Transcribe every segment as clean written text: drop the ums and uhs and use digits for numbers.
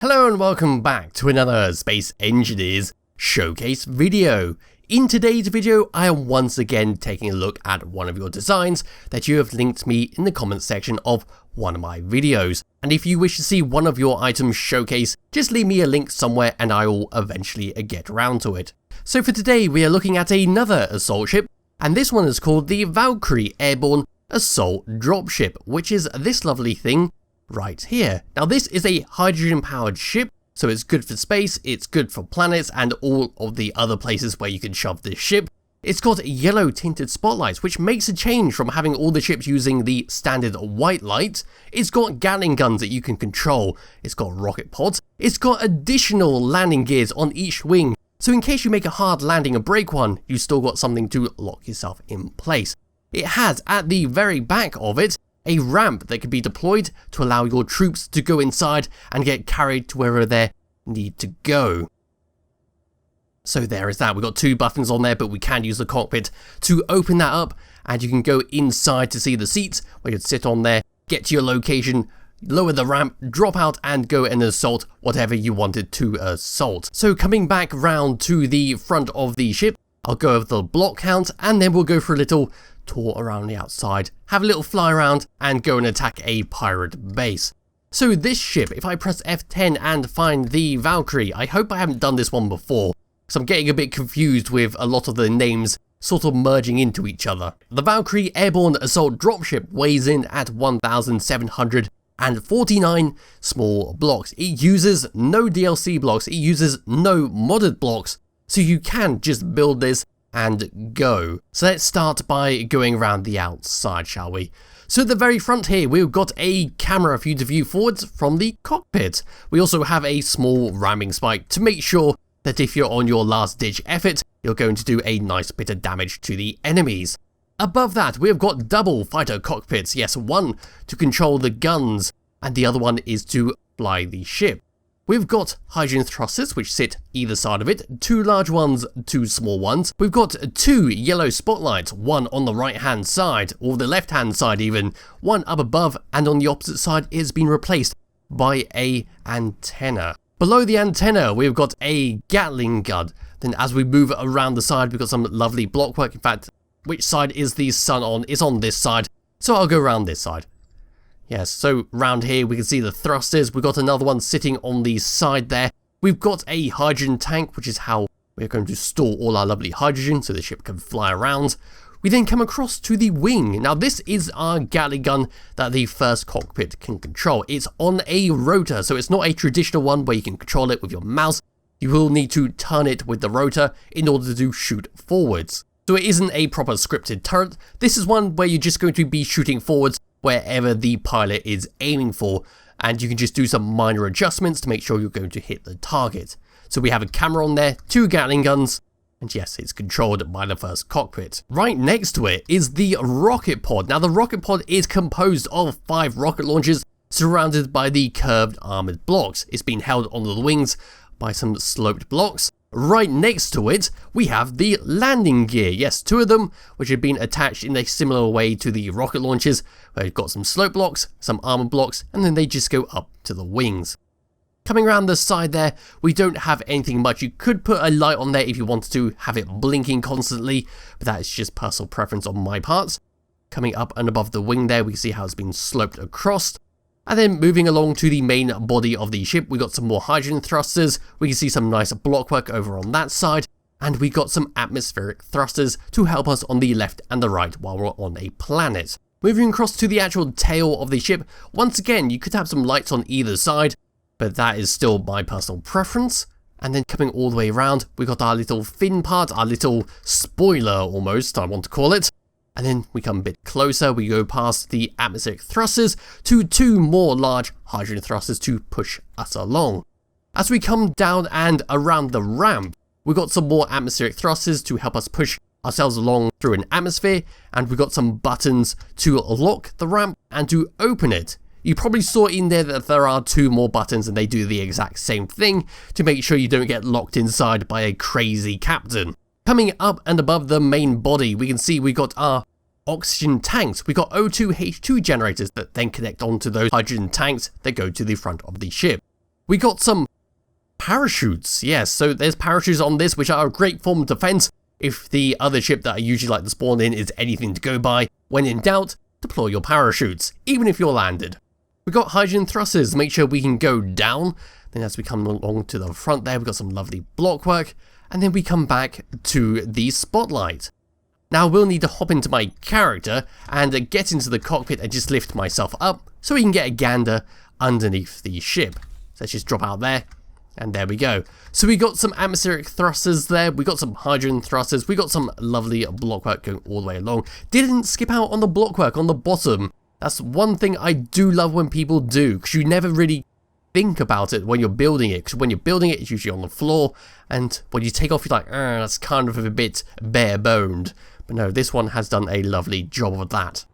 Hello and welcome back to another Space Engineers Showcase video. In today's video, I am once again taking a look at one of your designs that you have linked me in the comments section of one of my videos. And if you wish to see one of your items showcased, just leave me a link somewhere and I will eventually get around to it. So for today, we are looking at another assault ship, and this one is called the Valkyrie Airborne Assault Dropship, which is this lovely thing right here. Now this is a hydrogen powered ship, so it's good for space, it's good for planets and all of the other places where you can shove this ship. It's got yellow tinted spotlights, which makes a change from having all the ships using the standard white light. It's got Gatling guns that you can control, it's got rocket pods, it's got additional landing gears on each wing, so in case you make a hard landing and break one, you've still got something to lock yourself in place. It has, at the very back of it, a ramp that can be deployed to allow your troops to go inside and get carried to wherever they need to go. So there is that. We've got two buttons on there, but we can use the cockpit to open that up, and you can go inside to see the seats where you'd sit on there, get to your location, lower the ramp, drop out and go and assault whatever you wanted to assault. So coming back round to the front of the ship, I'll go over the block count and then we'll go for a little tour around the outside, have a little fly around and go and attack a pirate base. So this ship, if I press F10 and find the Valkyrie, I hope I haven't done this one before, because I'm getting a bit confused with a lot of the names sort of merging into each other. The Valkyrie Airborne Assault Dropship weighs in at 1,749 small blocks. It uses no DLC blocks, it uses no modded blocks, so you can just build this and go. So let's start by going around the outside, shall we? So at the very front here, we've got a camera for you to view forwards from the cockpit. We also have a small ramming spike to make sure that if you're on your last ditch effort, you're going to do a nice bit of damage to the enemies. Above that, we've got double fighter cockpits. Yes, one to control the guns and the other one is to fly the ship. We've got hydrogen thrusters which sit either side of it, two large ones, two small ones. We've got two yellow spotlights, one on the right hand side, or the left hand side even, one up above, and on the opposite side it has been replaced by a antenna. Below the antenna we've got a Gatling gun. Then as we move around the side we've got some lovely blockwork. In fact, which side is the sun on? It's on this side, so I'll go around this side. Yes, so round here we can see the thrusters. We've got another one sitting on the side there. We've got a hydrogen tank, which is how we're going to store all our lovely hydrogen so the ship can fly around. We then come across to the wing. Now this is our Gatling gun that the first cockpit can control. It's on a rotor, so it's not a traditional one where you can control it with your mouse. You will need to turn it with the rotor in order to shoot forwards. So it isn't a proper scripted turret. This is one where you're just going to be shooting forwards wherever the pilot is aiming for, and you can just do some minor adjustments to make sure you're going to hit the target. So we have a camera on there, two Gatling guns, and yes, it's controlled by the first cockpit. Right next to it is the rocket pod. Now the rocket pod is composed of 5 rocket launchers surrounded by the curved armoured blocks. It's been held onto the wings by some sloped blocks. Right next to it, we have the landing gear. Yes, 2 of them, which have been attached in a similar way to the rocket launchers, where you've got some slope blocks, some armor blocks, and then they just go up to the wings. Coming around the side there, we don't have anything much. You could put a light on there if you wanted to have it blinking constantly, but that is just personal preference on my part. Coming up and above the wing there, we can see how it's been sloped across. And then moving along to the main body of the ship, we got some more hydrogen thrusters, we can see some nice blockwork over on that side, and we got some atmospheric thrusters to help us on the left and the right while we're on a planet. Moving across to the actual tail of the ship, once again you could have some lights on either side, but that is still my personal preference. And then coming all the way around, we got our little fin part, our little spoiler almost, I want to call it. And then we come a bit closer, we go past the atmospheric thrusters to 2 more large hydrogen thrusters to push us along. As we come down and around the ramp, we've got some more atmospheric thrusters to help us push ourselves along through an atmosphere, and we've got some buttons to lock the ramp and to open it. You probably saw in there that there are 2 more buttons and they do the exact same thing to make sure you don't get locked inside by a crazy captain. Coming up and above the main body, we can see we got our oxygen tanks. We got O2 H2 generators that then connect onto those hydrogen tanks that go to the front of the ship. We got some parachutes, yes, so there's parachutes on this, which are a great form of defense if the other ship that I usually like to spawn in is anything to go by. When in doubt, deploy your parachutes, even if you're landed. We've got hydrogen thrusters, make sure we can go down. Then as we come along to the front there, we've got some lovely block work, and then we come back to the spotlight. Now we'll need to hop into my character and get into the cockpit and just lift myself up so we can get a gander underneath the ship. So let's just drop out there. And there we go. So we got some atmospheric thrusters there, we got some hydrogen thrusters, we got some lovely block work going all the way along. Didn't skip out on the block work on the bottom. That's one thing I do love when people do, because you never really think about it when you're building it. Because when you're building it, it's usually on the floor, and when you take off, you're like, that's kind of a bit bare-boned. But no, this one has done a lovely job of that.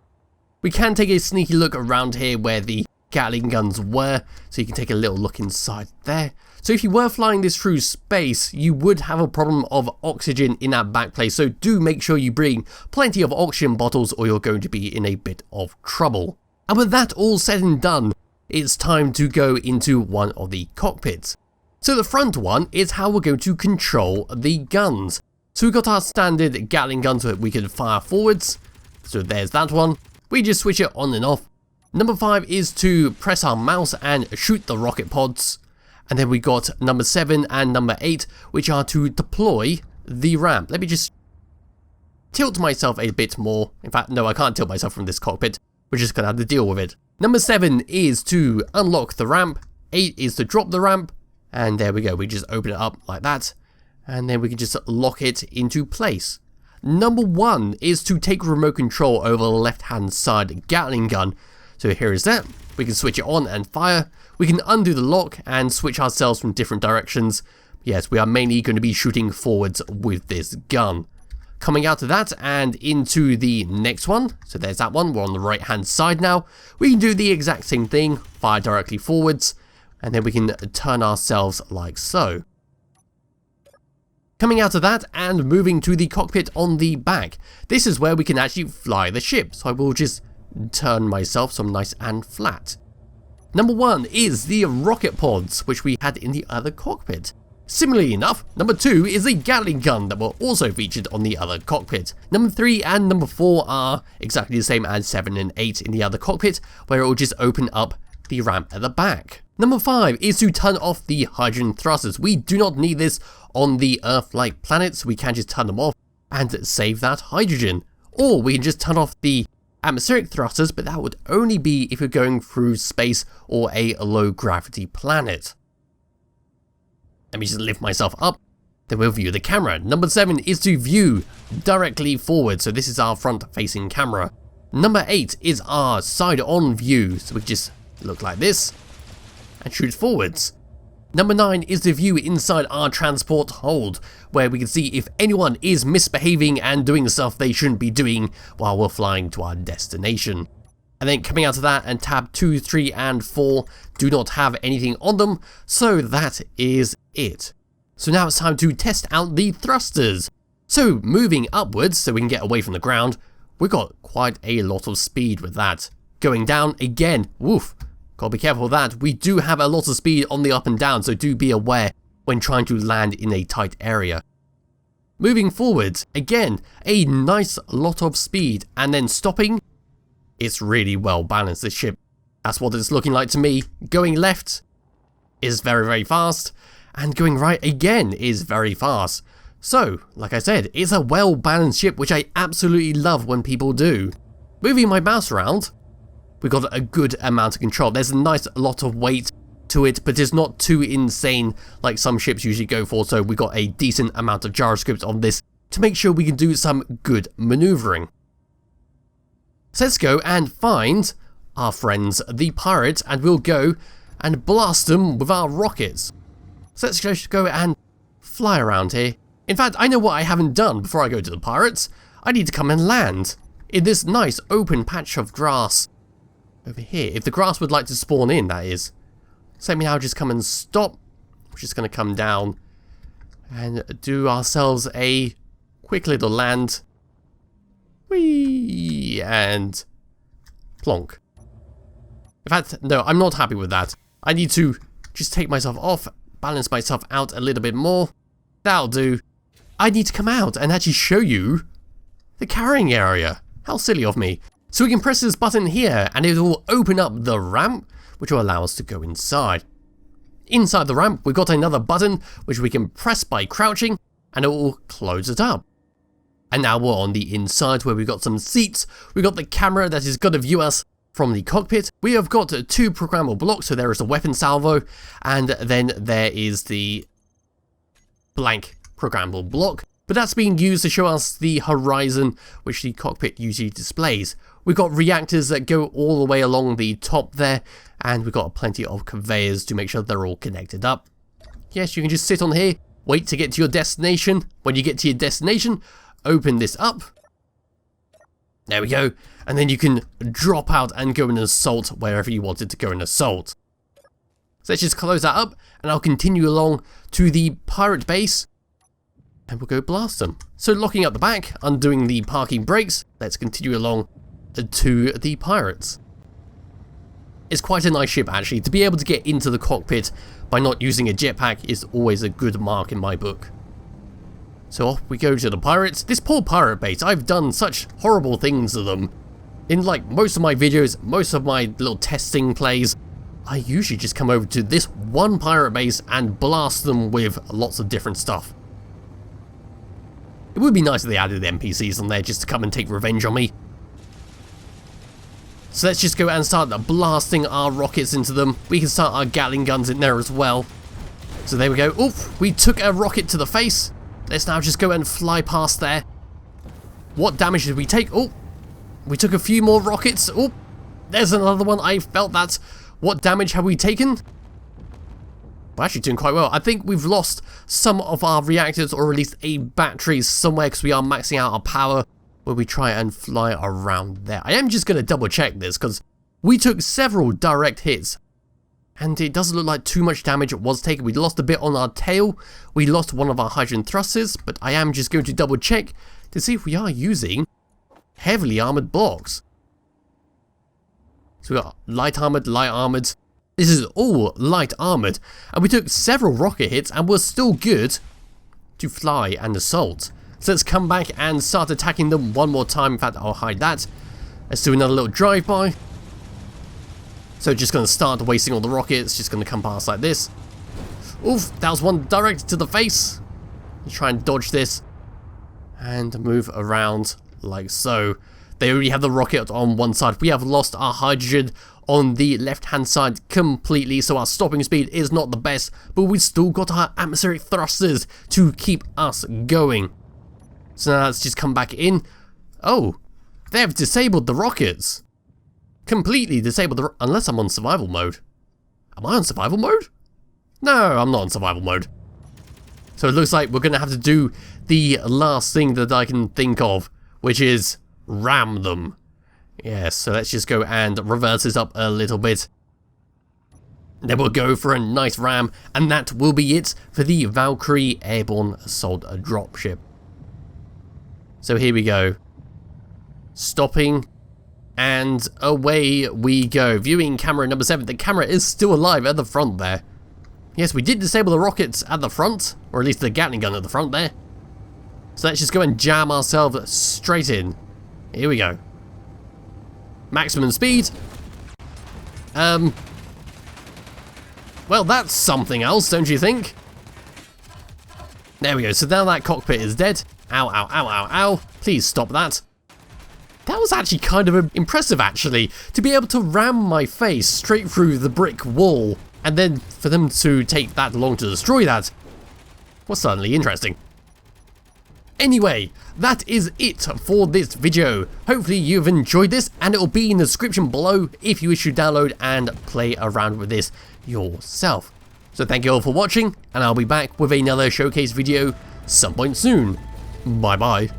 We can take a sneaky look around here where the Gatling guns were, so you can take a little look inside there. So if you were flying this through space, you would have a problem of oxygen in that back place, so do make sure you bring plenty of oxygen bottles or you're going to be in a bit of trouble. And with that all said and done, it's time to go into one of the cockpits. So the front one is how we're going to control the guns. So we've got our standard Gatling gun so that we can fire forwards. So there's that one. We just switch it on and off. Number 5 is to press our mouse and shoot the rocket pods. And then we got number 7 and number 8, which are to deploy the ramp. Let me just tilt myself a bit more. In fact, no, I can't tilt myself from this cockpit. We're just going to have to deal with it. Number 7 is to unlock the ramp. 8 is to drop the ramp. And there we go. We just open it up like that. And then we can just lock it into place. Number 1 is to take remote control over the left-hand side Gatling gun. So here is that. We can switch it on and fire. We can undo the lock and switch ourselves from different directions. Yes, we are mainly going to be shooting forwards with this gun. Coming out of that and into the next one. So there's that one. We're on the right hand side now. We can do the exact same thing. Fire directly forwards. And then we can turn ourselves like so. Coming out of that and moving to the cockpit on the back. This is where we can actually fly the ship. So I will just turn myself so I'm nice and flat. Number 1 is the rocket pods, which we had in the other cockpit. Similarly enough, number 2 is the Gatling gun that were also featured on the other cockpit. Number 3 and number 4 are exactly the same as 7 and 8 in the other cockpit, where it will just open up the ramp at the back. Number 5 is to turn off the hydrogen thrusters. We do not need this on the Earth-like planets, we can just turn them off and save that hydrogen. Or we can just turn off the atmospheric thrusters, but that would only be if you're going through space or a low gravity planet. Let me just lift myself up, then we'll view the camera. Number 7 is to view directly forward, so this is our front facing camera. Number 8 is our side on view, so we can just look like this and shoot forwards. Number 9 is the view inside our transport hold, where we can see if anyone is misbehaving and doing stuff they shouldn't be doing while we're flying to our destination. And then coming out of that, and tab 2, 3 and 4 do not have anything on them, so that is it. So now it's time to test out the thrusters. So moving upwards so we can get away from the ground, we've got quite a lot of speed with that. Going down again, woof. Gotta be careful with that. We do have a lot of speed on the up and down, so do be aware when trying to land in a tight area. Moving forwards, again, a nice lot of speed, and then stopping. It's really well balanced, this ship. That's what it's looking like to me. Going left is very, very fast, and going right again is very fast. So, like I said, it's a well balanced ship, which I absolutely love when people do. Moving my mouse around, we've got a good amount of control. There's a nice lot of weight to it, but it's not too insane like some ships usually go for, so we've got a decent amount of gyroscopes on this to make sure we can do some good maneuvering. So let's go and find our friends the pirates, and we'll go and blast them with our rockets. So let's just go and fly around here. In fact, I know what I haven't done before I go to the pirates. I need to come and land in this nice open patch of grass over here. If the grass would like to spawn in, that is. So let me now just come and stop. We're just going to come down and do ourselves a quick little land. Whee! And plonk. In fact, no, I'm not happy with that. I need to just take myself off, balance myself out a little bit more. That'll do. I need to come out and actually show you the carrying area. How silly of me. So we can press this button here and it will open up the ramp, which will allow us to go inside. Inside the ramp, we've got another button which we can press by crouching and it will close it up. And now we're on the inside where we've got some seats, we've got the camera that is going to view us from the cockpit. We have got 2 programmable blocks, so there is a weapon salvo, and then there is the blank programmable block. But that's being used to show us the horizon, which the cockpit usually displays. We've got reactors that go all the way along the top there, and we've got plenty of conveyors to make sure they're all connected up. Yes, you can just sit on here, wait to get to your destination. When you get to your destination, open this up. There we go. And then you can drop out and go and assault wherever you wanted to go and assault. So let's just close that up, and I'll continue along to the pirate base, and we'll go blast them. So locking up the back, undoing the parking brakes, let's continue along to the pirates. It's quite a nice ship actually. To be able to get into the cockpit by not using a jetpack is always a good mark in my book. So off we go to the pirates. This poor pirate base, I've done such horrible things to them. In like most of my videos, most of my little testing plays, I usually just come over to this one pirate base and blast them with lots of different stuff. It would be nice if they added NPCs on there just to come and take revenge on me. So let's just go and start blasting our rockets into them. We can start our Gatling guns in there as well. So there we go. Oof, we took a rocket to the face. Let's now just go and fly past there. What damage did we take? Oh, we took a few more rockets. Oh, there's another one. I felt that. What damage have we taken? We're actually doing quite well. I think we've lost some of our reactors, or at least a battery somewhere, because we are maxing out our power when we try and fly around there. I am just going to double check this, because we took several direct hits, and it doesn't look like too much damage was taken. We lost a bit on our tail, we lost one of our hydrogen thrusters, but I am just going to double check to see if we are using heavily armored blocks. So we got light armored, light armored. This is all light armored, and we took several rocket hits and we're still good to fly and assault. So let's come back and start attacking them one more time. In fact, I'll hide that. Let's do another little drive-by. So just going to start wasting all the rockets, just going to come past like this. Oof, that was one directed to the face. Try and dodge this and move around like so. They already have the rocket on one side. We have lost our hydrogen on the left-hand side completely, so our stopping speed is not the best, but we've still got our atmospheric thrusters to keep us going. So now let's just come back in. Oh, they have disabled the rockets. Completely disabled the unless I'm on survival mode. Am I on survival mode? No, I'm not on survival mode. So it looks like we're going to have to do the last thing that I can think of, which is ram them. Yes, so let's just go and reverse this up a little bit. Then we'll go for a nice ram, and that will be it for the Valkyrie Airborne Assault Dropship. So here we go. Stopping, and away we go. Viewing camera number 7. The camera is still alive at the front there. Yes, we did disable the rockets at the front, or at least the Gatling gun at the front there. So let's just go and jam ourselves straight in. Here we go. Maximum speed. Well, that's something else, don't you think? There we go. So now that cockpit is dead. Ow, ow, ow, ow, ow. Please stop that. That was actually kind of impressive, actually, to be able to ram my face straight through the brick wall, and then for them to take that long to destroy that was certainly interesting. Anyway, that is it for this video. Hopefully you've enjoyed this, and it will be in the description below if you wish to download and play around with this yourself. So thank you all for watching, and I'll be back with another showcase video some point soon. Bye bye.